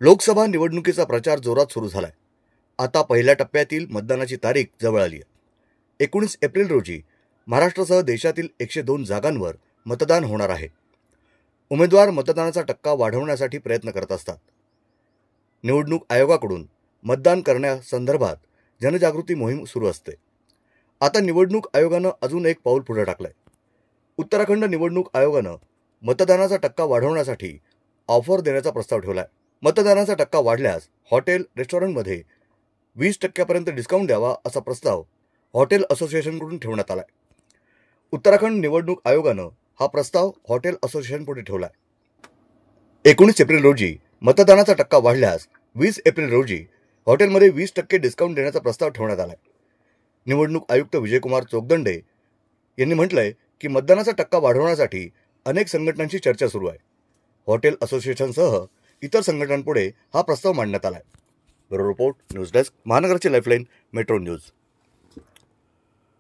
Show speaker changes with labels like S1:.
S1: लोकसभा निवडणुकीचा प्रचार जोरात सुरू झालाय। आता पहिल्या टप्प्यातील मतदानाची तारीख जवळ आली आहे। 19 एप्रिल रोजी महाराष्ट्रासह देशातील 102 जागांवर मतदान होणार आहे। उमेदवार मतदानाचा टक्का वाढवण्यासाठी प्रयत्न करत असतात। निवडणूक आयोगाकडून मतदान करण्यासंदर्भात जनजागृती मोहीम सुरू असते। आता निवडणूक आयोगानं अजून एक पाऊल पुढे टाकलंय। उत्तराखंड निवडणूक आयोगानं मतदानाचा टक्का वाढवण्यासाठी ऑफर देण्याचा प्रस्ताव ठेवलाय। मतदानाचा टक्का वाढल्यास हॉटेल रेस्टॉरंटमध्ये 20% डिस्काउंट द्यावा असा प्रस्ताव हॉटेल असोसिएशनकडून ठेवण्यात आलाय। उत्तराखंड निवडणूक आयोगानं हा प्रस्ताव हॉटेल असोसिएशनपुढे ठेवलाय। 19 एप्रिल रोजी मतदानाचा टक्का वाढल्यास 20 एप्रिल रोजी हॉटेलमध्ये 20% डिस्काउंट देण्याचा प्रस्ताव ठेवण्यात आलाय। निवडणूक आयुक्त विजयकुमार चोखदंडे यांनी म्हटलंय की मतदानाचा टक्का वाढवण्यासाठी अनेक संघटनांची चर्चा सुरू आहे। हॉटेल असोसिएशनसह इतर संघटनांपुढे हा प्रस्ताव मांडण्यात आलाय। ब्युरो रिपोर्ट, न्यूज डेस्क, महानगराची लाईफलाईन, मेट्रो न्यूज।